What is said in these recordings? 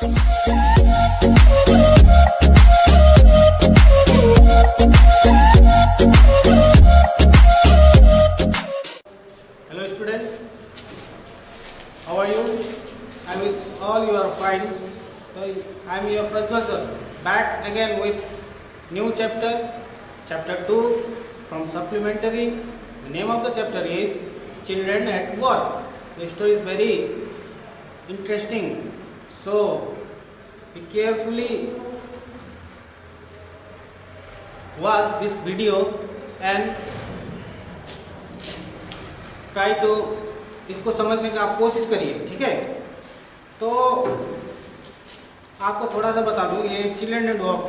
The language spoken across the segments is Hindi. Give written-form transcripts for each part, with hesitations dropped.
Hello students, how are you? I wish all you are fine. So I am your professor back again with new chapter, chapter 2 from supplementary. The name of the chapter is Children at Work. The story is very interesting, so be carefully watch this video and try to इसको समझने का आप कोशिश करिए, ठीक है। तो आपको थोड़ा सा बता दूं, ये चिल्ड्रन एट वर्क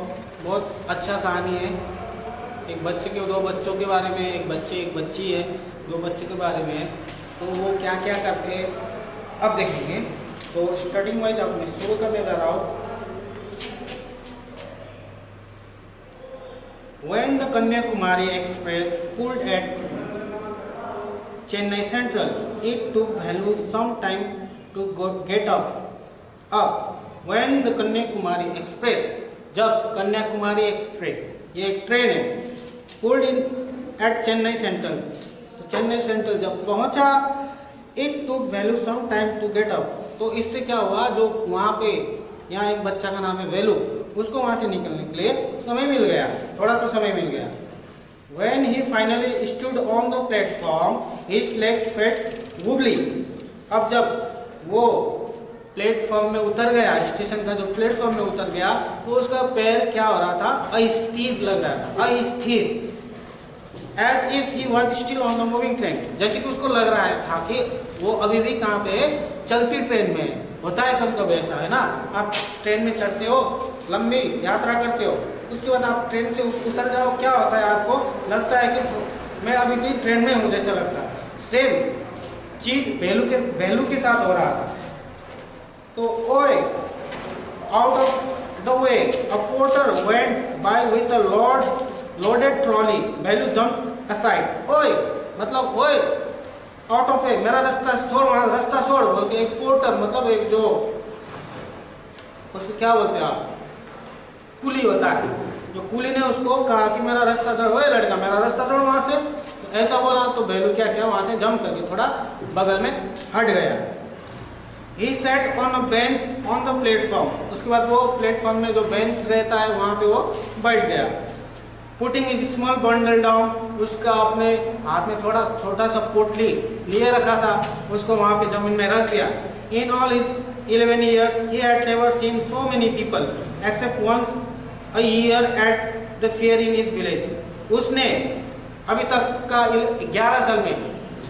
बहुत अच्छा कहानी है। एक बच्चे के, दो बच्चों के बारे में, एक बच्चे एक बच्ची है, दो बच्चों के बारे में है। तो वो क्या क्या करते हैं अब देखेंगे। तो स्टार्टिंग वाइज अब मैं शुरू करने जा रहा हूँ। When the Kanyakumari Express pulled at Chennai Central, it took Bhelu some time to get off. When the Kanyakumari Express, जब कन्याकुमारी एक्सप्रेस, ये एक ट्रेन है, pulled in at Chennai Central, तो चेन्नई सेंट्रल जब पहुंचा, it took Bhelu some time to get off. तो इससे क्या हुआ, जो वहाँ पे, यहाँ एक बच्चा का नाम है वेलू, उसको वहाँ से निकलने के लिए समय मिल गया, थोड़ा सा समय मिल गया। When he finally stood on the platform, his legs felt wobbly. अब जब वो प्लेटफॉर्म में उतर गया, स्टेशन का जो प्लेटफॉर्म में उतर गया, तो उसका पैर क्या हो रहा था, अस्थिर लग रहा था, अस्थिर। As if he was still on the moving train, जैसे कि उसको लग रहा था कि वो अभी भी कहाँ पे, चलती ट्रेन में है। होता है कभी कभी ऐसा, है ना। आप ट्रेन में चढ़ते हो, लंबी यात्रा करते हो, उसके बाद आप ट्रेन से उतर जाओ, क्या होता है, आपको लगता है कि मैं अभी भी ट्रेन में हूँ, जैसा लगता है। सेम चीज बेलू के साथ हो रहा था। तो ओए, out of the way, a porter went by with a loaded trolley. बेलू जंप असाइड। ओए मतलब ओए, आउट ऑफ वे, मेरा रास्ता छोड़, वहां रास्ता छोड़ बोल के एक पोर्टर, मतलब एक जो, उसको क्या बोलते हैं आप, कुली होता है, जो कुली ने उसको कहा कि मेरा रास्ता छोड़, ओए लड़का मेरा रास्ता छोड़ वहां से, तो ऐसा बोला। तो बेलू क्या किया, वहां से जंप करके थोड़ा बगल में हट गया। He sat on a bench on the platform. उसके बाद वो प्लेटफॉर्म में जो बेंच रहता है वहां पे वो बैठ गया। Putting his small bundle down, उसका अपने हाथ में थोड़ा छोटा सा पोटली लिए रखा था, उसको वहाँ पे जमीन में रख दिया। In all his 11 years, he had never seen so many people, except once a year at the fair in his village. उसने अभी तक का 11 साल में,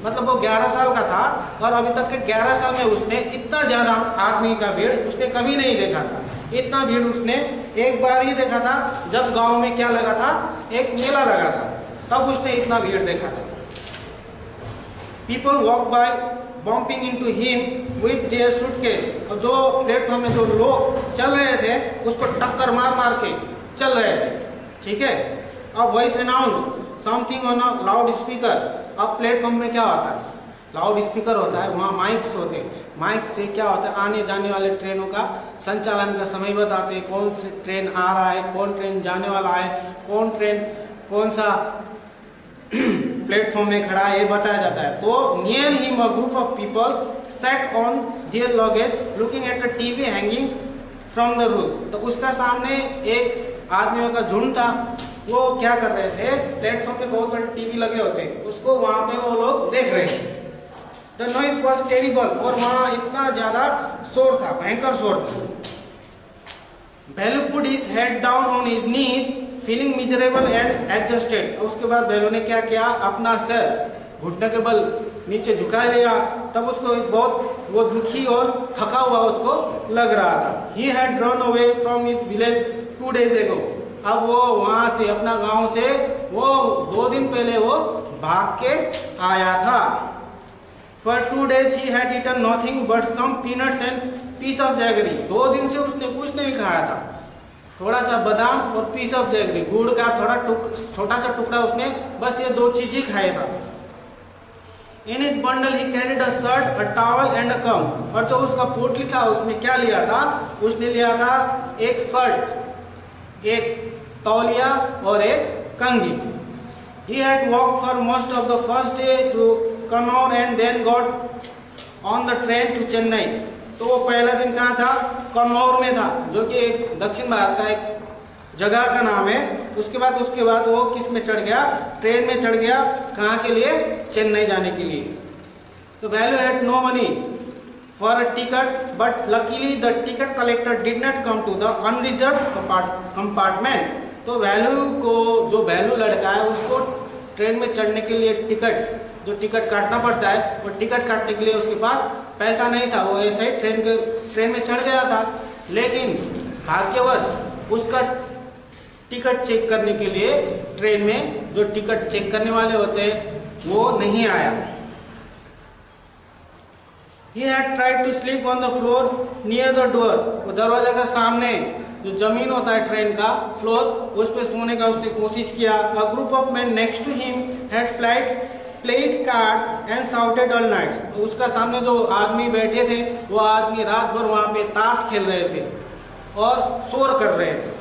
मतलब वो 11 साल का था, और अभी तक के 11 साल में उसने इतना ज्यादा आदमी का भीड़ उसने कभी नहीं देखा था। इतना भीड़ उसने एक बार ही देखा था, जब गांव में क्या लगा था, एक मेला लगा था, तब उसने इतना भीड़ देखा था। People walk by bumping into him with their suitcase। और जो प्लेटफॉर्म में जो लोग चल रहे थे उसको टक्कर मार मार के चल रहे थे, ठीक है। अब voice announce something on a loud speaker. अब प्लेटफॉर्म में क्या होता है, लाउड स्पीकर होता है, वहाँ माइक्स होते हैं। माइक से क्या होता है, आने जाने वाले ट्रेनों का संचालन का समय बताते हैं, कौन सी ट्रेन आ रहा है, कौन ट्रेन जाने वाला है, कौन ट्रेन कौन सा प्लेटफॉर्म में खड़ा है, ये बताया जाता है। तो near him a group of people set on their luggage looking at a TV hanging from the roof. तो उसका सामने एक आदमियों का झुंड था, वो क्या कर रहे थे, प्लेटफॉर्म में बहुत बड़े टीवी लगे होते हैं, उसको वहां पे वो लोग देख रहे थे। The noise was terrible, और वहां इतना ज्यादा शोर था, भयंकर शोर था। Bhelu put his head down on his knees, feeling miserable and exhausted। उसके बाद बेलू ने क्या किया, अपना सर घुटने के बल नीचे झुका लिया, तब उसको एक बहुत वो दुखी और थका हुआ उसको लग रहा था। He had run away from his village 2 days ago। अब वो वहां से, अपना गांव से वो 2 दिन पहले वो भाग के आया था। For 2 days he had eaten nothing but some peanuts and piece of jaggery। 2 दिन से उसने कुछ नहीं खाया था, थोड़ा सा बादाम और पीस ऑफ जैगरी, गुड़ का थोड़ा छोटा सा टुकड़ा, उसने बस ये 2 चीज ही खाया था। In his bundle he carried a shirt, a towel and a comb. और जो उसका पोटली था उसमें क्या लिया था? उसने लिया था एक शर्ट, एक तौलिया और एक कंघी। He had walked for most of the first day to Kannauр and then got on the train to Chennai। तो वो पहला दिन कहाँ था? कन्नौर में था, जो कि एक दक्षिण भारत का एक जगह का नाम है। उसके बाद वो किस में चढ़ गया? ट्रेन में चढ़ गया। कहाँ के लिए? चेन्नई जाने के लिए। तो Valli had no money for a ticket, but luckily the ticket collector did not come to the unreserved compartment. तो वैल्यू को, जो वैल्यू लड़का है, उसको ट्रेन में चढ़ने के लिए टिकट काटना पड़ता है, और टिकट काटने के लिए उसके पास पैसा नहीं था। वो ऐसे ही ट्रेन में चढ़ गया था, लेकिन भाग्यवश उसका टिकट चेक करने के लिए ट्रेन में जो टिकट चेक करने वाले होते हैं वो नहीं आया। He had tried to sleep on the floor near the door। वो दरवाजा का सामने जो जमीन होता है ट्रेन का फ्लोर, उस पे सोने का उसने कोशिश किया। A group of men next to him had played cards and shouted all night। उसका सामने जो आदमी बैठे थे, वो आदमी रात भर वहां पे ताश खेल रहे थे और शोर कर रहे थे।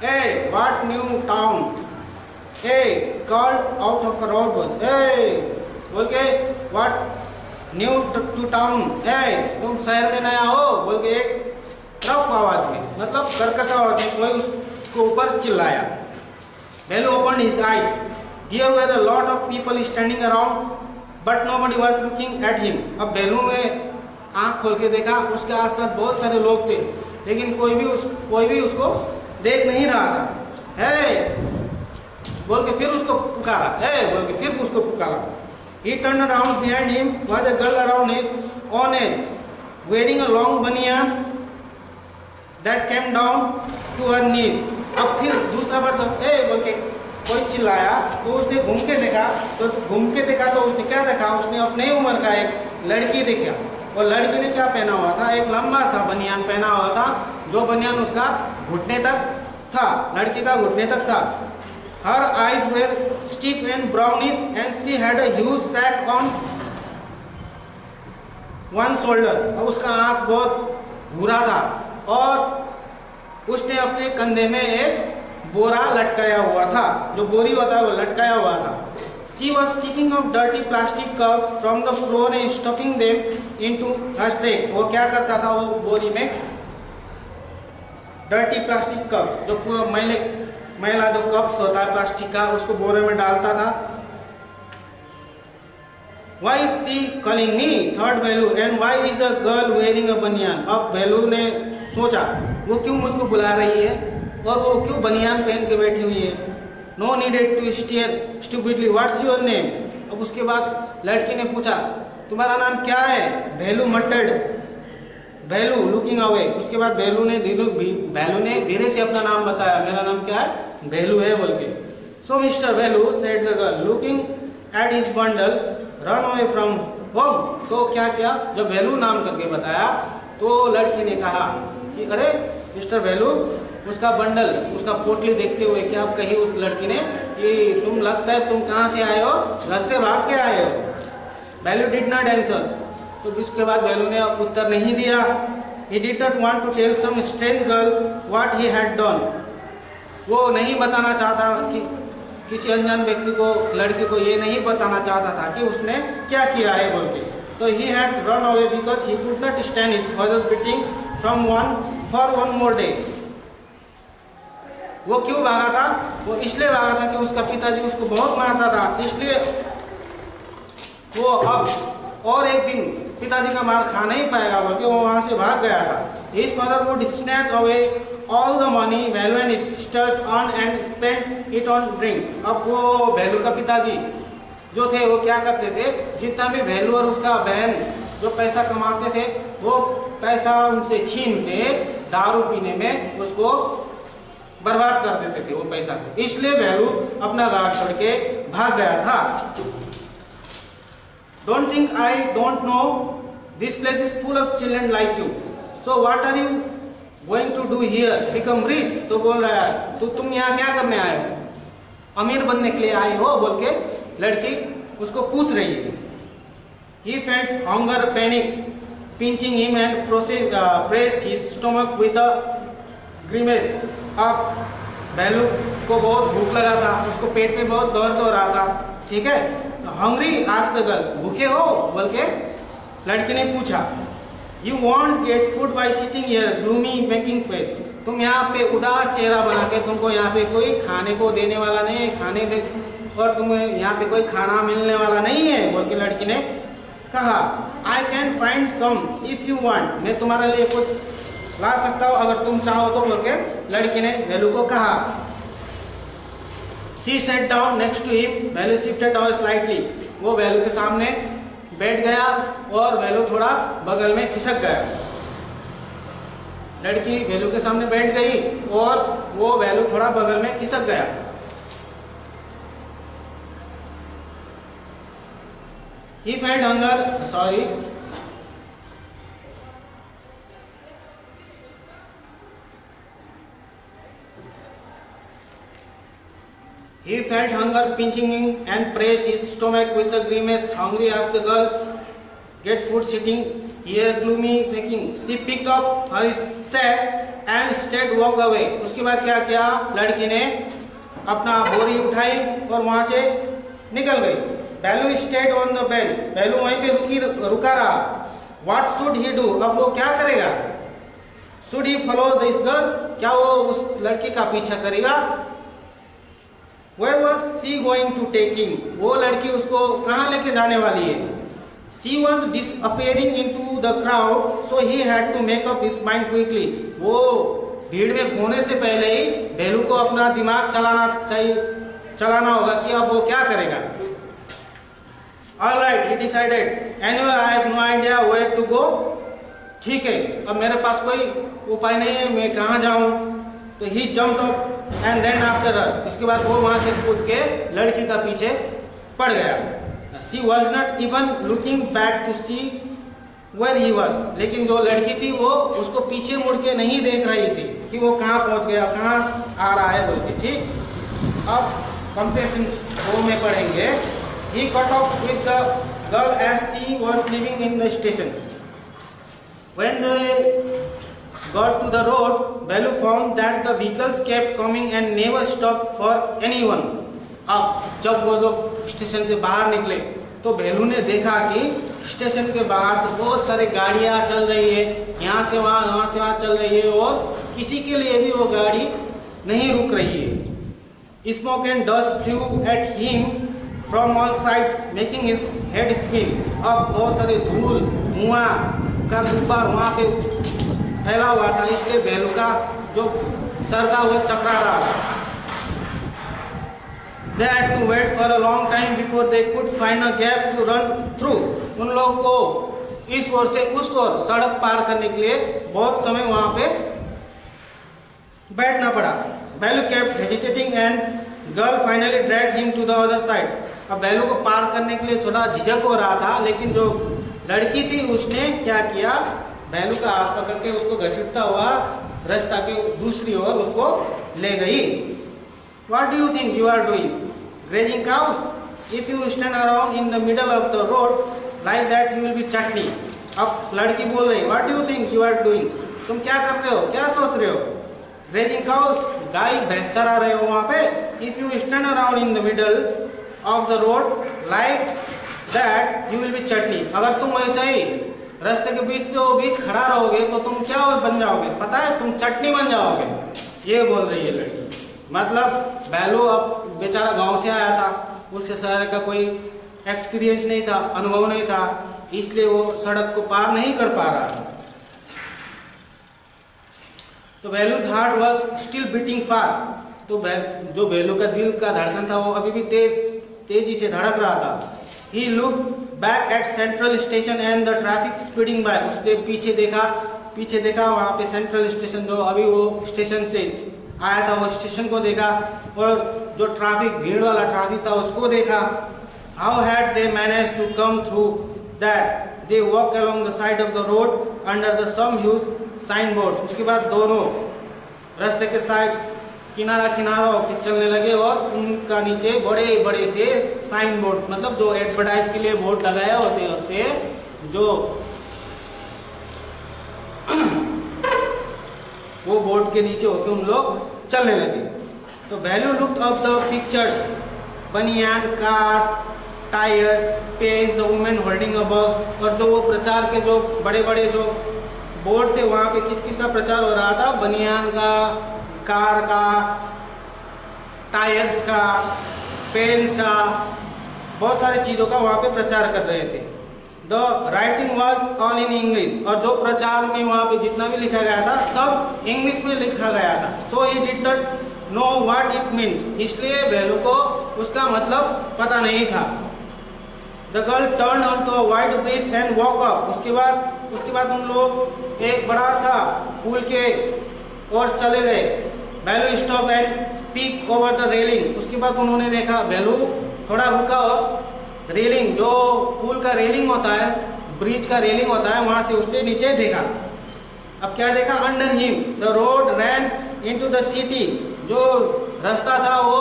Hey, what new town? Hey, called out of a road। Hey, बोल के what new to town? Hey, तुम शहर में नया हो, बोल के एक रफ आवाज में, मतलब कर्कश आवाज में कोई उसको ऊपर चिल्लाया। Bellu opened his eyes. There were a lot of people standing around, but nobody was looking at him। अब बेलू ने आंख खोल के देखा, उसके आसपास बहुत सारे लोग थे, लेकिन कोई भी उसको देख नहीं रहा था। हे बोल के फिर उसको पुकारा, हे बोल के फिर उसको पुकारा। He turned around, behind him was a girl around his own age, wearing a long banyan that came down to her knees। अब फिर दूसरा बार तो ए बोल के कोई चिल्लाया, तो उसने घूम के देखा तो उसने क्या देखा? उसने अपने ही उम्र का एक लड़की देखा, और लड़की ने क्या पहना हुआ था? एक लंबा सा बनियान पहना हुआ था, जो बनियान उसका घुटने तक था, लड़की का घुटने तक था। Her eyes were steep and brownish and she had a huge sack on one shoulder। और उसका आँख बहुत भूरा था, और उसने अपने कंधे में एक बोरा लटकाया हुआ था, जो बोरी होता है वो लटकाया हुआ था। She was picking up dirty plastic cups from the floor and stuffing them into her sack। वो क्या करता था? वो बोरी में डर्टी प्लास्टिक कप्स, जो पूरा मैला जो कप्स होता है प्लास्टिक का, उसको बोरे में डालता था। Why is she calling me? Thought Bellu, and why is a girl wearing a banyan? अब बेलू ने सोचा, वो क्यों मुझको बुला रही है और वो क्यों बनियान पहन के बैठी हुई है। No needed to stare stupidly, what's your name? अब उसके बाद लड़की ने पूछा, तुम्हारा नाम क्या है? बेलू मटर्ड, बेलू लुकिंग अवे। उसके बाद बेलू ने धीरे से अपना नाम बताया, मेरा नाम क्या है? बेलू है बोल के। So Mr. Bellu, said the girl, looking at his bundle, run away from home। तो क्या किया? जब बेलू नाम करके बताया तो लड़की ने कहा कि अरे मिस्टर बेलू, उसका बंडल, उसका पोटली देखते हुए क्या अब कही उस लड़की ने कि तुम लगता है तुम कहाँ से आए हो? घर से भाग के आए हो। बेलू डिड नॉट आंसर। तो इसके बाद बेलू ने उत्तर नहीं दिया। He did not want to tell some strange girl what he had done। वो नहीं बताना चाहता कि किसी अनजान व्यक्ति को, लड़की को ये नहीं बताना चाहता था कि उसने क्या किया है बोल के। तो he had run away because he could not stand his father's beating for one more day। वो क्यों भागा था? वो इसलिए भागा था कि उसका पिताजी उसको बहुत मारता था, इसलिए वो अब और एक दिन पिताजी का मार खा नहीं पाएगा बोल के वो वहां से भाग गया था। His father would snatch away all the money Bellu and his sisters earned and spend it on drink। अब वो बेलू का पिताजी जो थे वो क्या करते थे, जितना भी बेलू और उसका बहन जो पैसा कमाते थे वो पैसा उनसे छीन के दारू पीने में उसको बर्बाद कर देते थे वो पैसा को। इसलिए बेलू अपना घर छोड़ के भाग गया था। Don't think I don't know, this place is full of children like you, so what are you going to do here? Become rich। तो बोल रहा है तो तुम यहाँ क्या करने आए हो? अमीर बनने के लिए आई हो बोल के लड़की उसको पूछ रही है। He felt hunger, panic, pinching him and pressed his stomach with a grimace. अब बैलू को बहुत भूख लगा था, उसको पेट में बहुत दर्द हो रहा था, ठीक है। हंग्री आस्क्ड द गर्ल, भूखे हो बोल के लड़की ने पूछा। You won't get food by sitting here, gloomy, making face. तुम यहाँ पे उदास चेहरा बना के, तुमको यहाँ पे कोई खाने को देने वाला नहीं है, खाने दे और तुम्हें यहाँ पे कोई खाना मिलने वाला नहीं है बोल के लड़की ने कहा। I can find some if you want. मैं तुम्हारे लिए कुछ ला सकता हूँ अगर तुम चाहो तो बोल के लड़की ने बैलू को कहा। She sat down next to him. बैलू shifted down slightly. वो बैलू के सामने बैठ गया और बैलू थोड़ा बगल में खिसक गया। लड़की बैलू के सामने बैठ गई और वो बैलू थोड़ा बगल में खिसक गया। He felt hunger. Sorry. He felt hunger pinching him and pressed his stomach with a grimace. Hungry asked the girl, "Get food sitting here, gloomy making." She picked up her sack and instead walked away. उसके बाद क्या किया? लड़की ने अपना बोरी उठाई और वहां से निकल गई। बैलू स्टेड ऑन द बेंच. बैलू वहीं पे रुका रहा। What should he do? अब वो क्या करेगा? Should he follow this girl? क्या वो उस लड़की का पीछा करेगा? Where was she going to take him? वो लड़की उसको कहाँ लेके जाने वाली है? She was disappearing into the crowd, so he had to make up his mind quickly. वो भीड़ में खोने से पहले ही बैलू को अपना दिमाग चलाना होगा कि अब वो क्या करेगा। All right, he decided. Anyway, I have no idea where to go. ठीक है, अब मेरे पास कोई उपाय नहीं है, मैं कहाँ जाऊँ? तो he jumped up and ran after her. इसके बाद वो वहाँ से कूद के लड़की का पीछे पड़ गया। She was not even looking back to see where he was. लेकिन जो लड़की थी वो उसको पीछे मुड़ के नहीं देख रही थी कि वो कहाँ पहुँच गया, कहाँ आ रहा है बोल के। ठीक, अब कंपेरिजन 4 में पढ़ेंगे। He caught up with the girl as she was leaving in the station. When they got to the road, Bellu found that the vehicles kept coming and never stopped for anyone. अब जब वो लोग स्टेशन से बाहर निकले तो बेलू ने देखा कि स्टेशन के बाहर तो बहुत सारी गाड़ियाँ चल रही है, यहाँ से वहाँ चल रही है और किसी के लिए भी वो गाड़ी नहीं रुक रही है। Smoke and dust flew at him from all sides, making his head spin. अब बहुत सारे धूल धुआं का गुब्बार वहाँ पे फैला हुआ था, इसलिए बैलू का जो सर था वो चकरा रहा था। They had to wait for a long time before they could find a gap to run through. उन लोगों को इस ओर से उस ओर सड़क पार करने के लिए बहुत समय वहाँ पे बैठना पड़ा। Bellu kept hesitating and girl finally dragged him to the other side. अब बैलू को पार करने के लिए थोड़ा झिझक हो रहा था, लेकिन जो लड़की थी उसने क्या किया, बैलू का हाथ पकड़ के उसको घसीटता हुआ रास्ता के दूसरी ओर उसको ले गई। What do you think you are doing? Grazing cows? If you stand around in the middle of the road like that, you will be chutney. अब लड़की बोल रही, What do you think you are doing? तुम क्या कर रहे हो, क्या सोच रहे हो? Grazing cows? गाय भैंस चरा रहे हो वहाँ पे? If you stand around in the middle of the road like that, you will be chutney. अगर तुम ऐसा ही रास्ते के बीच खड़ा रहोगे तो तुम क्या बन जाओगे, पता है, तुम चटनी बन जाओगे। ये बोल रही है लड़की। मतलब बैलू अब बेचारा गांव से आया था, उसके शहर का कोई एक्सपीरियंस नहीं था, अनुभव नहीं था, इसलिए वो सड़क को पार नहीं कर पा रहा था। तो Velu's heart was still beating fast. तो जो बैलू का दिल का धड़कन था वो अभी भी तेजी से धड़क रहा था। He looked back at Central Station and the traffic speeding by. उसने पीछे देखा वहाँ पे सेंट्रल स्टेशन, जो अभी वो स्टेशन से आया था वो स्टेशन को देखा और जो भीड़ वाला ट्रैफिक था उसको देखा। How had they managed to come through that? They walked along the side of the road under the some huge signboards. उसके बाद दोनों रास्ते के साइड किनारा किनारा होकर चलने लगे और उनका नीचे बड़े बड़े से साइन बोर्ड, मतलब जो एडवर्टाइज के लिए बोर्ड लगाया होते जो वो बोर्ड के नीचे होके उन लोग चलने लगे। तो Velu looked of the pictures, बनियान, cars, tyres, pen, the women holding a box. और जो वो प्रचार के जो बड़े बड़े जो बोर्ड थे वहाँ पे किस किस का प्रचार हो रहा था? बनियान का, कार का, टायर्स का, पेन्स का, बहुत सारी चीज़ों का वहाँ पे प्रचार कर रहे थे। The writing was all in English. और जो प्रचार में वहाँ पे जितना भी लिखा गया था सब इंग्लिश में लिखा गया था। So he did not know what it means. इसलिए बेलू को उसका मतलब पता नहीं था। The girl turn on to a wide bridge and walk up. उसके बाद उन लोग एक बड़ा सा पुल के ओर चले गए। बेलू stop and peak over the railing. उसके बाद उन्होंने देखा, बेलू थोड़ा रुका और रेलिंग, जो पुल का रेलिंग होता है, ब्रिज का रेलिंग होता है, वहां से उसने नीचे देखा। अब क्या देखा? Under him the road ran into the city. जो रास्ता था वो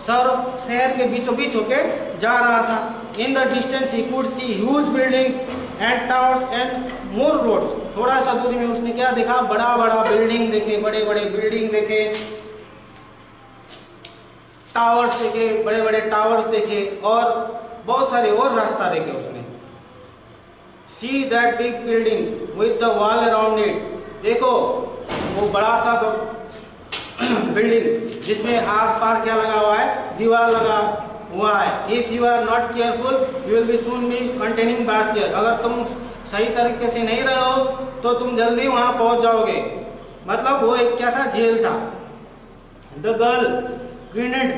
शहर के बीचों बीच होके जा रहा था। In the distance he could see huge buildings and towers and more roads. थोड़ा सा दूरी में उसने क्या देखा? बड़ा बड़ा बिल्डिंग देखे, बड़े बड़े बिल्डिंग देखे, टावर्स देखे, बड़े बड़े टावर्स देखे और बहुत सारे और रास्ता देखे उसने। See that big building with the wall around it. देखो वो बड़ा सा बिल्डिंग जिसमें आस पार क्या लगा हुआ है? दीवार लगा हुआ है। If you are not careful you will be soon be containing बास्टियर। अगर तुम सही तरीके से नहीं रहे हो तो तुम जल्दी वहां पहुंच जाओगे। मतलब वो एक क्या था? जेल था। The girl grinned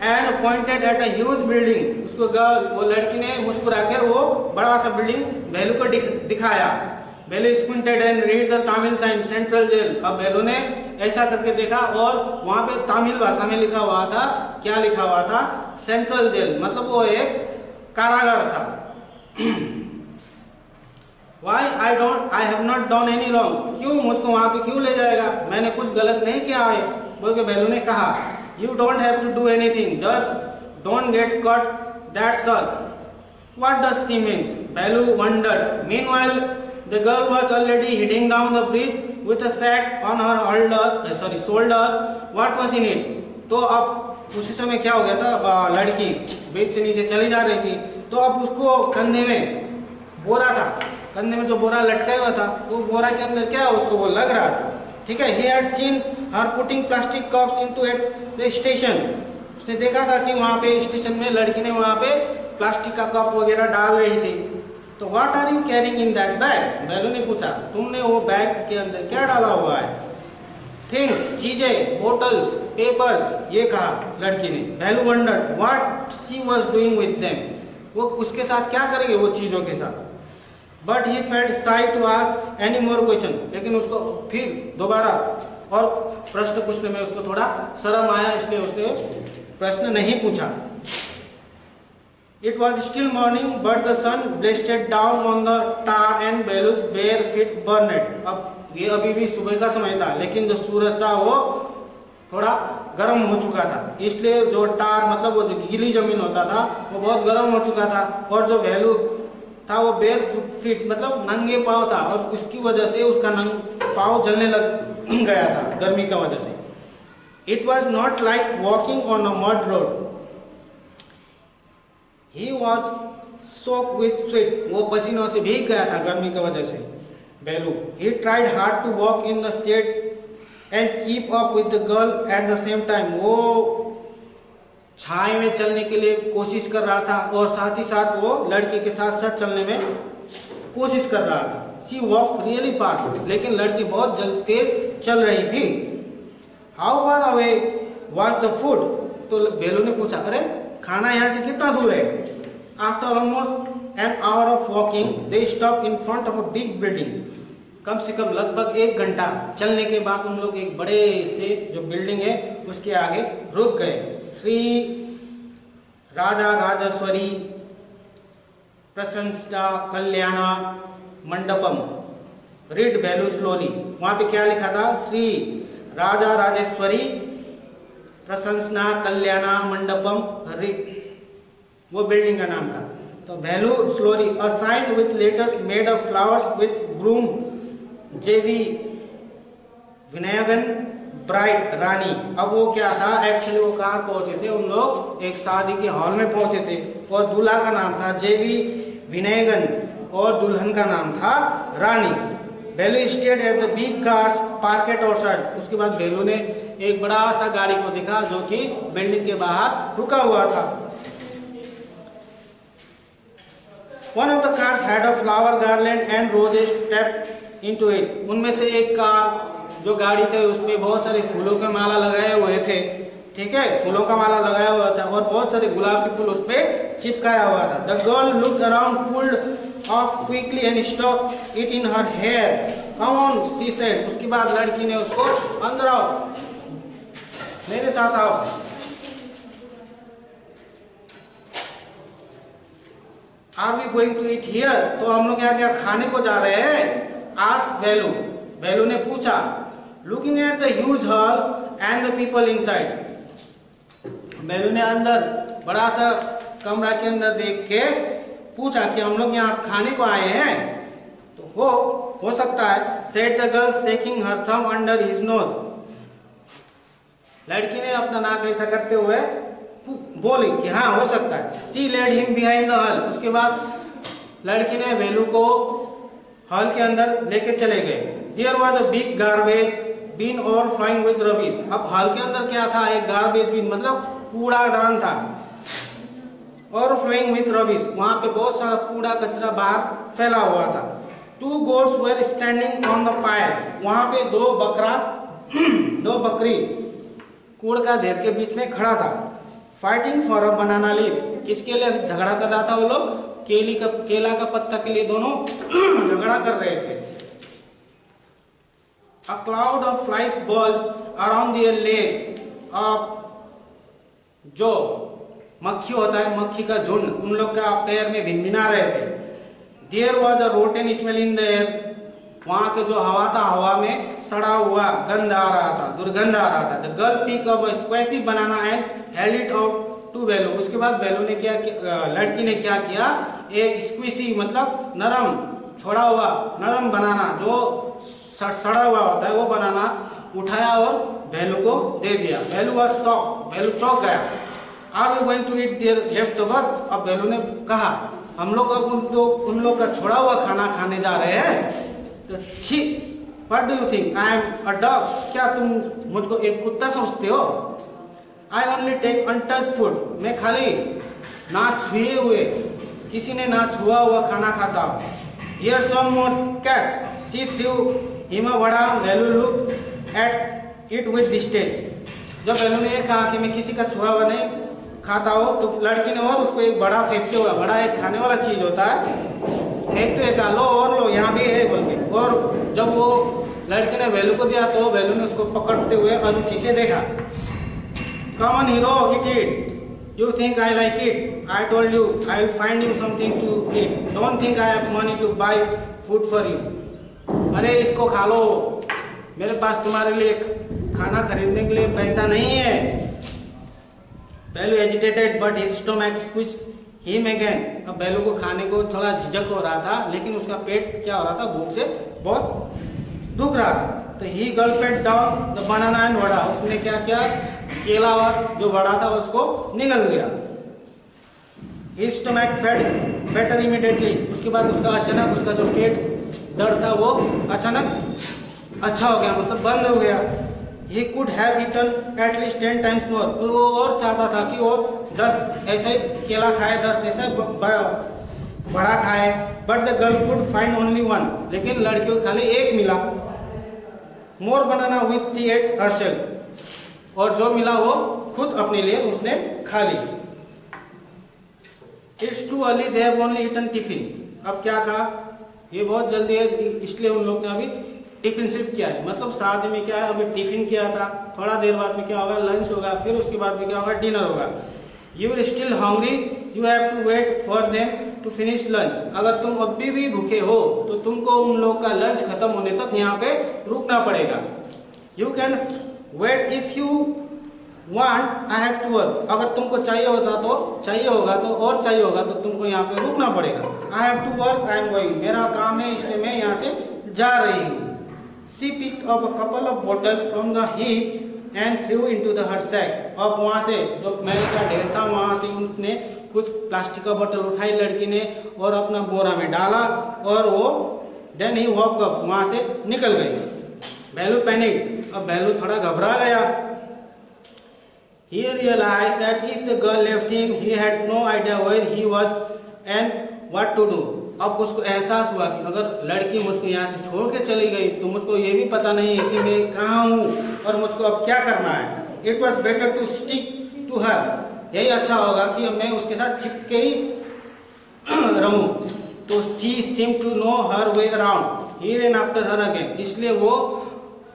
and pointed at a huge building. उसको वो लड़की ने मुस्कुराकर वो बड़ा सा बिल्डिंग बेलू को दिखाया। Velu squinted and read the Tamil sign central jail. अब बेलू ने ऐसा करके देखा और वहां पे तमिल भाषा में लिखा हुआ था। क्या लिखा हुआ था? सेंट्रल जेल, मतलब वो एक कारागार था। Why I have not done any wrong। क्यों मुझको वहां पे क्यों ले जाएगा? मैंने कुछ गलत नहीं किया है बोल के बेलू ने कहा। You don't have to do anything, just don't get caught, that's all। What does she mean? Bellu wondered. Meanwhile, the girl was already heading down the bridge with a sack on her shoulder। What was in it? तो अब उसी समय क्या हो गया था? लड़की ब्रिज से नीचे चली जा रही थी, तो अब उसको कंधे में बोरा था। कंधे में जो बोरा लटका हुआ था, वो बोरा के अंदर क्या उसको वो लग रहा था। ठीक है। He had seen her putting plastic cups into at the station। उसने देखा था कि वहाँ पे स्टेशन में लड़की ने वहाँ पे प्लास्टिक का कप वगैरह डाल रही थी। तो What are you carrying in that bag? बेलू ने पूछा, तुमने वो बैग के अंदर क्या डाला हुआ है? Things, चीजें, बोटल्स, पेपर्स, ये कहा लड़की ने। बेलू wondered what she was doing with them। वो उसके साथ क्या करेंगे वो चीजों के साथ। But he felt shy to ask any more question। लेकिन उसको फिर दोबारा और प्रश्न पूछने में उसको थोड़ा शर्म आया, इसलिए उसने प्रश्न नहीं पूछा। It was still morning, but the sun blasted down on the tar and Bellu's bare feet burned। अब ये अभी भी सुबह का समय था, लेकिन जो सूरज था वो थोड़ा गर्म हो चुका था, इसलिए जो टार मतलब वो जो गीली जमीन होता था वो बहुत गर्म हो चुका था। और जो बेलू था वो बेयर फीट मतलब नंगे पाँव था, और उसकी वजह से उसका पाँव जलने लग गया था गर्मी का वजह से। It was not like walking on a mud road. He was soak with sweat. वो पसीनों से भीग गया था गर्मी की वजह से Velu. He tried hard to walk in the shade and keep up with the girl at the same time. वो छाए में चलने के लिए कोशिश कर रहा था और साथ ही साथ वो लड़के के साथ साथ चलने में कोशिश कर रहा था। सी वॉक रियली फास्ट। लेकिन लड़की बहुत तेज चल रही थी। How far away was the food. तो बेलू ने पूछा, अरे खाना यहाँ से कितना दूर है? After almost an hour of walking they stop in front of a big building. कम से कम लगभग 1 घंटा चलने के बाद उन लोग एक बड़े से जो बिल्डिंग है उसके आगे रुक गए। श्री राजा राजेश्वरी प्रशंसा कल्याण मंडपम। रीड बेलू स्लोली। वहां पे क्या लिखा था? श्री राजा राजेश्वरी प्रशंसना कल्याणा मंडपम वो बिल्डिंग का नाम था। तो वैल्यू स्लोरी a sign with letters made of flowers with groom जेवी विनयगन ब्राइड रानी। अब वो क्या था, एक्चुअली वो कहाँ पहुंचे थे, उन लोग एक शादी के हॉल में पहुंचे थे और दूल्हा का नाम था जेवी विनयगन और दुल्हन का नाम था रानी। बेलू stayed at the big cars parked outside. उसके बाद बेलू ने एक बड़ा सा गाड़ी को देखा जो कि बिल्डिंग के बाहर रुका हुआ था। One of the cars had a flower garland and roses stepped into it. उनमें से एक कार जो गाड़ी थे उसमें बहुत सारे फूलों के माला लगाए हुए थे, ठीक है, फूलों का माला लगाया हुआ था और बहुत सारे गुलाब के फूल उस पे चिपकाया हुआ था। The girl looked around, pulled off quickly and stuck it in her hair. Come on, she said. उसके बाद लड़की ने उसको अंदर आओ, मेरे साथ आओ। Are we going to eat here? तो हम लोग यहाँ क्या खाने को जा रहे हैं? Asked Velu. Velu ने पूछा। Looking at the huge hall and the people inside. Velu ने अंदर बड़ा सा कमरा के अंदर देख के पूछा कि हम लोग यहाँ खाने को आए हैं? तो हो सकता है। Said the girl shaking her thumb under his nose. लड़की ने अपना नाक ऐसा करते हुए बोली कि हाँ हो सकता है। She led him behind the hall. उसके बाद लड़की ने वेलू को हॉल के अंदर लेके चले गए। There was a big garbage bin overflowing with rubbish. अब हॉल के अंदर क्या था, एक गार्बेज बिन मतलब कूड़ादान था, overflowing with rubbish. वहाँ पे बहुत सारा कूड़ा कचरा बाहर फैला हुआ था। Two goats were standing on the pile. वहाँ पे दो बकरी कूड़ का ढेर के बीच में खड़ा था। Fighting for a banana leaf. किसके लिए झगड़ा कर रहा था वो लोग? केला का पत्ता के लिए दोनों झगड़ा कर रहे थे। A cloud of flies buzzed around their legs. जो मक्खी होता है, मक्खी का झुंड उन लोग का पैर में भिनभिना रहे थे। There was a rotten smell in the air. वहाँ के जो हवा था, हवा में सड़ा हुआ गंध आ रहा था, दुर्गंध आ रहा था। The girl picked up a squishy banana and held it out to Velu. उसके बाद वेलू ने क्या लड़की ने क्या किया, एक स्क्विशी मतलब नरम छोड़ा हुआ नरम बनाना जो सड़ा हुआ होता है वो बनाना उठाया और वेलू को दे दिया। वेलू वाज शॉक्ड, वेलू चौंक गया। Are we going to eat their leftover? अब वेलू ने कहा हम लोग अब उन लोग का छोड़ा हुआ खाना खाने जा रहे हैं। तो छी, What do you think? I am a dog. क्या तुम मुझको एक कुत्ता समझते हो? I only take untouched food. मैं खाली ना छुए हुए, किसी ने ना छुआ हुआ खाना खाता हूँ। Here's some more cat. She threw him a बड़ा। वेलू looked at it with distaste. जब वेलू ने कहा कि मैं किसी का छुआ हुआ नहीं खाता हो, तो लड़की ने और उसको एक बड़ा फेंकते हुआ, बड़ा एक खाने वाला चीज होता है, फेंकते हुए कहा लो और लो, यहाँ भी है बोल के। और जब वो लड़की ने वेलू को दिया तो वेलू ने उसको पकड़ते हुए अरुचि से देखा। Come on hero, eat it. You think I like it? I told you I will find you something to eat. Don't think I have money to buy food for you. अरे इसको खा लो, मेरे पास तुम्हारे लिए खाना खरीदने के लिए पैसा नहीं है। Bellu hesitated but his stomach squeezed him again. अब बेलू को खाने को थोड़ा झिझक हो रहा था, लेकिन उसका पेट क्या हो रहा था, भूख से बहुत दुख रहा था। तो he gulped down the banana and vada. उसने क्या किया, केला और जो वड़ा था उसको निगल दिया। His stomach felt better immediately. उसके बाद उसका अचानक उसका जो पेट दर्द था वो अचानक अच्छा हो गया, मतलब बंद हो गया। He could have eaten at least 10 times more. तो वो और चाहता था कि वो 10 ऐसे केला खाए, 10 ऐसे बड़ा खाए। But the girl could find only one. लेकिन लड़की को खाली एक मिला। More banana which she ate herself. और जो मिला वो खुद अपने लिए उसने खा ली। It's too early, they have only eaten tiffin. अब क्या कहा, ये बहुत जल्दी है, इसलिए उन लोग ने अभी टिफिन सिर्फ किया है। मतलब शादी में क्या है, अभी टिफिन किया था, थोड़ा देर बाद में क्या होगा, लंच होगा, फिर उसके बाद में क्या होगा, डिनर होगा। You will still hungry, you have to wait for them to finish lunch. अगर तुम अभी भी भूखे हो तो तुमको उन लोग का लंच खत्म होने तक यहाँ पे रुकना पड़ेगा। You can wait if you want I have to work, अगर तुमको चाहिए होगा तो और चाहिए होगा तो तुमको यहाँ पे रुकना पड़ेगा। I have to work I am going, मेरा काम है इसलिए मैं यहाँ से जा रही हूँ। She picked up a couple of bottles from the heap and threw into the her sack, अब वहाँ से जो मैल का ढेर था वहाँ से उसने कुछ प्लास्टिक का बोतल उठाई लड़की ने और अपना बोरा में डाला और वो देन ही वॉक अप, वहाँ से निकल गई। भैलू पैनिक, अब भैलू थोड़ा घबरा गया। He realized that if the girl left him, he had no idea where he was and what to do. अब उसको एहसास हुआ कि अगर लड़की मुझको यहाँ से छोड़ के चली गई तो मुझको ये भी पता नहीं है कि मैं कहाँ हूँ और मुझको अब क्या करना है। It was better to stick to her. यही अच्छा होगा कि मैं उसके साथ चिपके ही रहूँ। तो she seemed to know her way around. He ran after her again. इसलिए वो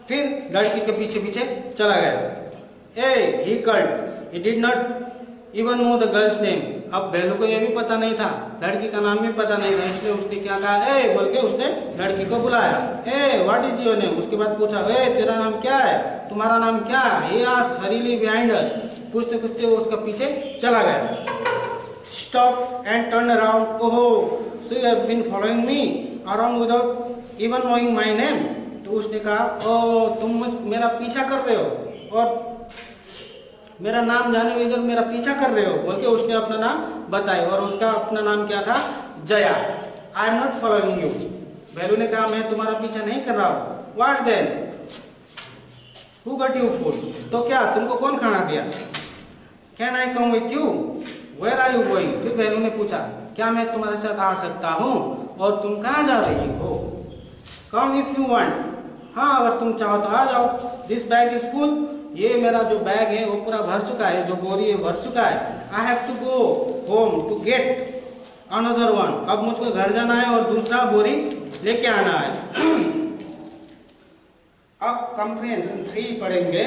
फिर लड़की के पीछे पीछे चला गया। Hey, he called. He did not even know the girl's name. अब भैलू को ये भी पता नहीं था, लड़की का नाम भी पता नहीं था, इसलिए उसने क्या कहा, ए बोल के उसने लड़की को बुलाया। ए व्हाट इज योर नेम, उसके बाद पूछा, ए तेरा नाम क्या है, तुम्हारा नाम क्या है। He asked hurriedly behind her. पूछते पूछते वो उसका पीछे चला गया। Stop and turn around. Oh, so you have been following me around without even knowing my name. तो उसने कहा, ओ तुम मेरा पीछा कर रहे हो और मेरा नाम जाने बगैर मेरा पीछा कर रहे हो, बोल के उसने अपना नाम बताया और उसका अपना नाम क्या था, Jaya. I am not following you, Velu ने कहा मैं तुम्हारा पीछा नहीं कर रहा हूँ। What then, who got you food, तो क्या तुमको कौन खाना दिया। Can I come with you, where are you going, फिर भैलू ने पूछा क्या मैं तुम्हारे साथ आ सकता हूँ और तुम कहाँ जा रही हो। कम इफ यू वांट, हाँ अगर तुम चाहो तो आ जाओ। दिस बैग इज फुल, ये मेरा जो बैग है वो पूरा भर चुका है, जो बोरी है भर चुका है। I have to go home to get another one, अब मुझको घर जाना है और दूसरा बोरी लेके आना है। अब कंप्रिहेंशन 3 पढ़ेंगे।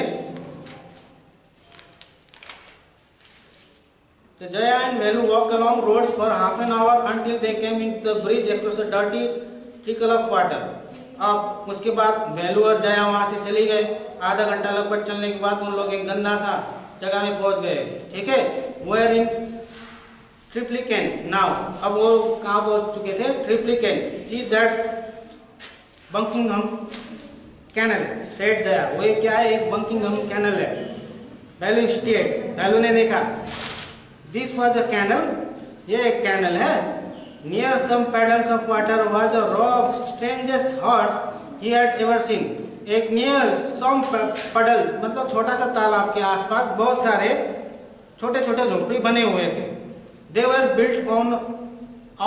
तो Jaya and Velu walk along roads for half an hour until they came in the bridge across the dirty trickle of water. अब उसके बाद भैलू और जया वहां से चली गए। आधा घंटा लगभग चलने के बाद उन लोग एक गंदा सा जगह में पहुंच गए। ठीक है, वेयर इन ट्रिप्लिकेन नाउ, अब वो कहाँ पहुंच चुके थे, Triplicane. See that's Buckingham canal, said Jaya, वो क्या है, एक बंकिंगहम कैनल है। भैलू स्टेट, भैलू ने देखा, दिस वाज अ कैनल, ये एक कैनल है। Near some puddles of water was a row of strangest horse he had ever seen. एक near some puddles मतलब छोटा सा तालाब के आसपास बहुत सारे छोटे छोटे झोपड़ी बने हुए थे। They were built on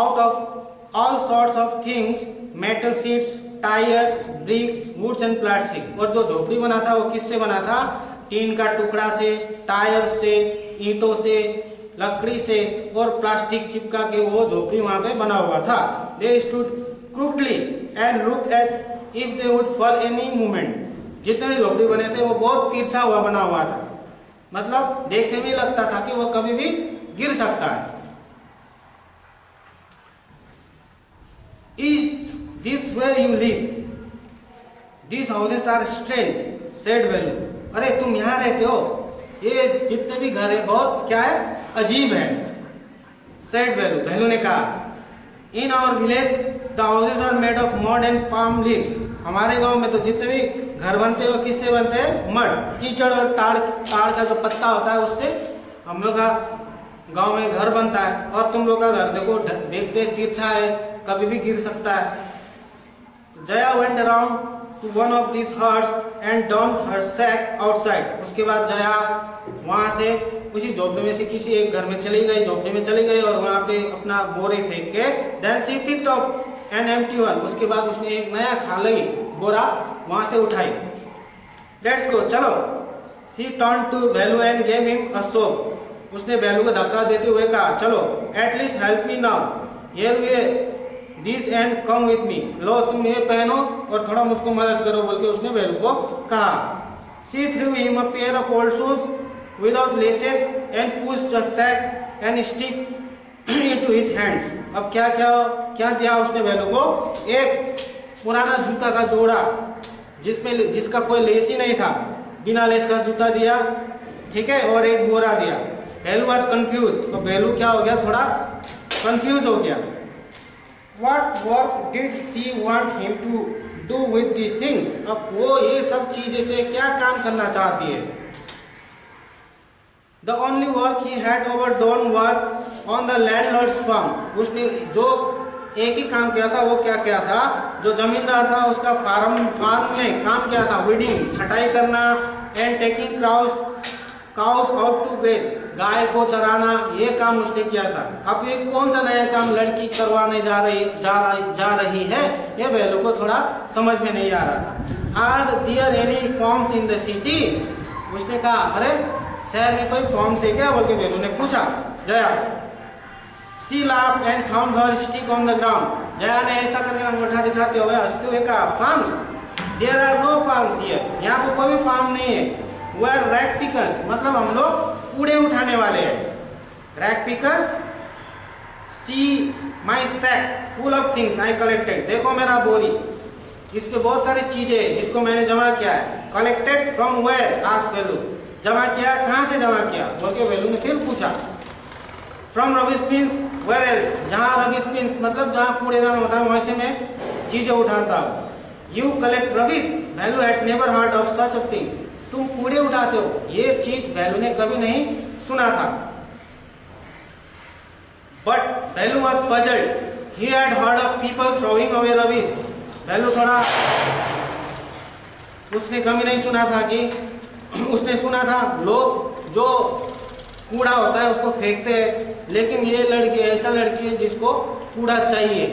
out of all sorts of things, metal sheets, tires, bricks, woods and plastic. और जो झोपड़ी बना था वो किससे बना था, टीन का टुकड़ा से, टायर से, ईंटों से, लकड़ी से और प्लास्टिक चिपका के वो झोपड़ी वहां पे बना हुआ था। They stood crookedly and looked as if they would fall any moment. जितने भी झोपड़ी बने थे वो बहुत तिरछा हुआ बना हुआ था, मतलब देखने में लगता था कि वो कभी भी गिर सकता है। Is this where you live? These houses are strange, said Velu. अरे तुम यहाँ रहते हो, ये जितने भी घर है बहुत क्या है, अजीब है। सेड भैलू, भैलू ने कहा, in our village the houses are made of mud and palm leaves. हमारे गांव में तो जितने भी घर बनते हैं वो किससे बनते हैं, मड, कीचड़ और ताड़ का जो पत्ता होता है उससे हम लोग का गांव में घर बनता है। और तुम लोग का घर देखो, देखते तिरछा है, कभी भी गिर सकता है। Jaya went around to one of these huts and dumped her sack outside. उसके बाद जया वहां से उसी झोपड़ी में से किसी एक घर में चली गई, झोपड़ी में चली गई और वहां पे अपना बोरे फेंक के then she picked up an empty one. उसके बाद उसने एक नया खाली बोरा वहां से उठाई। Let's go, चलो। She turned to Velu and gave him a shove. उसने भैलू को धक्का देते हुए कहा, चलो, at least help me now. Here we this and come with me, लो तुम ये पहनो और थोड़ा मुझको मदद करो, बोल के उसने भैलू को कहा। She threw him a pair of old shoes without laces and pushed the sack and stick into his hands. अब क्या दिया उसने भैलू को, एक पुराना जूता का जोड़ा जिसका कोई लेस ही नहीं था, बिना लेस का जूता दिया। ठीक है, और एक बोरा दिया। भेलू वॉज कंफ्यूज, तो भेलू क्या हो गया, थोड़ा कंफ्यूज हो गया। What work did she want him to do with these things? अब वो ये सब चीजें से क्या काम करना चाहती है। The only work he had ever done was on the landlord's farm. उसने जो एक ही काम किया था, वो क्या किया था, जो जमींदार था उसका फार्म में काम किया था, वीडिंग, छटाई करना, and taking cows out to graze, गाय को चराना, ये काम उसने किया था। अब ये कौन सा नया काम लड़की करवाने जा रही है, ये भेलू को थोड़ा समझ में नहीं आ रहा था। Are there any farms in the city? उसने कहा अरे शहर में कोई फॉर्म्स है क्या, बोल के भेलू ने पूछा। जया सी लाफ एंड थाउंड her stick on the ground, Jaya ने ऐसा करके अंगूठा दिखाते हुए हंसते हुए कहा farms, there are no farms here, यहाँ पे कोई भी फार्म नहीं है। वेयर रैक पिकर्स, मतलब हम लोग कूड़े उठाने वाले हैं। Rag pickers, see my sack full of things I collected, देखो मेरा बोरी, इस पे बहुत सारी चीजें हैं जिसको मैंने जमा किया है। Collected from where, asked Velu, जमा किया कहाँ से जमा किया, बोल के भेलू ने फिर पूछा। From rubbish bins, where else, जहाँ रबिश बिन्स मतलब जहाँ कूड़ेदान होता है वहीं से मैं चीजें उठाता हूँ। You collect rubbish, value had never heard of such of thing, तुम कूड़े उठाते हो, ये चीज भेलू ने कभी नहीं सुना था। But value was puzzled, he had heard of people throwing away rubbish, value थोड़ा, उसने कभी नहीं सुना था कि उसने सुना था लोग जो कूड़ा होता है उसको फेंकते हैं, लेकिन ये लड़की ऐसा लड़की है जिसको कूड़ा चाहिए,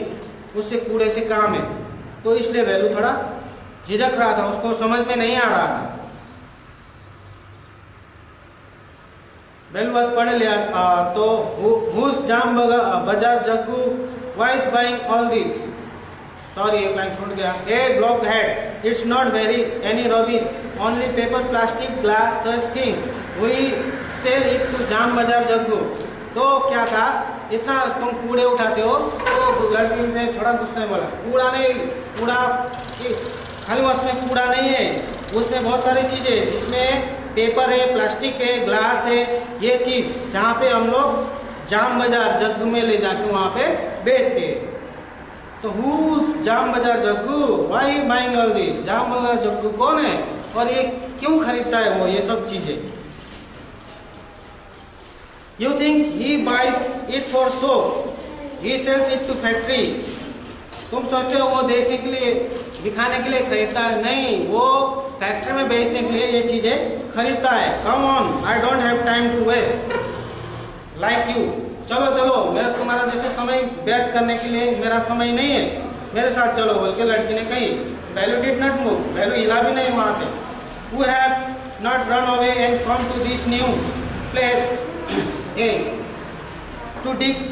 उससे कूड़े से काम है, तो इसलिए भेलू थोड़ा झिझक रहा था, उसको समझ में नहीं आ रहा था। भेलू बस पढ़ लिया तो who's Jam Bazaar Jaggu why's buying all this, sorry एक लाइन छूट गया। A blockhead, it's not very any rubbish, only paper, plastic, glass, such thing, we sell it to Jam Bazaar Jaggu. तो क्या कहा, इतना तुम कूड़े उठाते हो, तो लड़की ने थोड़ा गुस्से में बोला कूड़ा नहीं, कूड़ा खाली उसमें कूड़ा नहीं है, उसमें बहुत सारी चीजें, जिसमें पेपर है, प्लास्टिक है, ग्लास है, ये चीज जहाँ पे हम लोग जाम बाजार जग्गू में ले जाके वहाँ पे बेचते हैं। तो who's Jam Bazaar Jaggu, why buying all this, Jam Bazaar Jaggu कौन है और ये क्यों खरीदता है वो ये सब चीजें। You think he buys it for show, he sells it to factory, तुम सोचते हो वो देखने के लिए, दिखाने के लिए खरीदता है, नहीं, वो फैक्ट्री में बेचने के लिए ये चीजें खरीदता है। Come on, I don't have time to waste like you, चलो चलो, मैं तुम्हारा जैसे समय व्यर्थ करने के लिए मेरा समय नहीं है, मेरे साथ चलो, बोल के लड़की ने कही। Velu did not move, Velu हिला भी नहीं वहां से। We have not run away and come to this new place to dig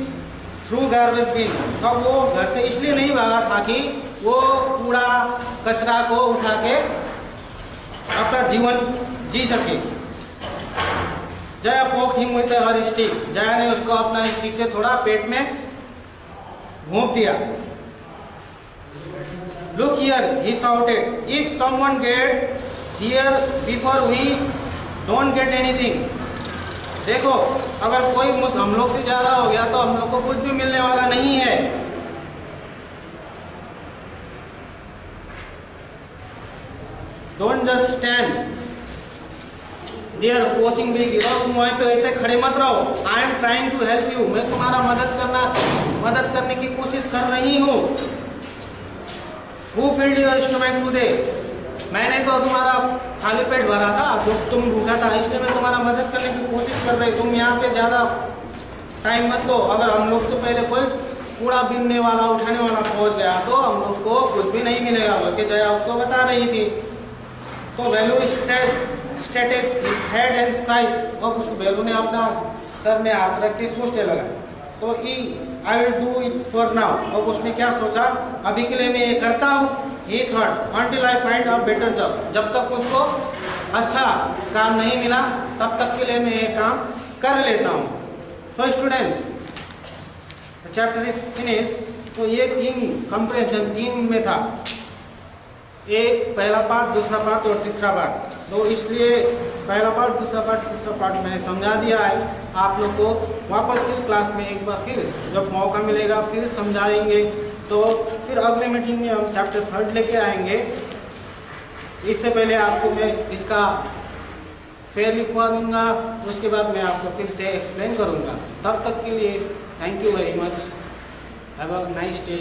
through garbage bin. अब वो घर से इसलिए नहीं भागा था कि वो कूड़ा कचरा को उठा के अपना जीवन जी सके। जया पोक him with her stick, Jaya ने उसको अपना स्टिक से थोड़ा पेट में घोंप दिया। Look here, he shouted, if someone gets here before we don't get anything. देखो, अगर कोई हम लोग से ज्यादा हो गया तो हम लोग को कुछ भी मिलने वाला नहीं है। Don't just stand there watching big, तुम वहीं पे ऐसे खड़े मत रहो। I am trying to help you, मैं तुम्हारा मदद करने की कोशिश कर रही हूँ। Who filled your stomach today? मैंने तो तुम्हारा खाली पेट भरा था, जो तुम भूखा था, इसलिए मैं तुम्हारा मदद करने की कोशिश कर रही। तुम यहाँ पे ज्यादा टाइम मत लो, अगर हम लोग से पहले कोई कूड़ा बीनने वाला, उठाने वाला पहुंच गया तो हम लोग को कुछ भी नहीं मिलेगा, बल्कि जया उसको बता रही थी। तो भेलू स्ट्रेटेज हिज हेड एंड साइज, और उस भेलू ने अपना सर में हाथ रख के सोचने लगा। तो I will do it for now, और उसने क्या सोचा, अभी के लिए मैं ये करता हूँ। He thought until I find a better job, जब तक उसको अच्छा काम नहीं मिला तब तक के लिए मैं ये काम कर लेता हूँ। So students, the chapter is finished. तो ये 3 कंप्रेंशन 3 में था, एक पहला पार्ट, दूसरा पार्ट और तीसरा पार्ट। तो इसलिए पहला पार्ट, दूसरा पार्ट, तीसरा पार्ट मैंने समझा दिया है। आप लोग को वापस फिर क्लास में एक बार फिर जब मौका मिलेगा फिर समझाएंगे। तो फिर अगले मीटिंग में हम चैप्टर 3 लेके आएंगे। इससे पहले आपको मैं इसका फेयर लिखवा दूंगा, उसके बाद मैं आपको फिर से एक्सप्लेन करूंगा। तब तक के लिए thank you very much, have a nice day.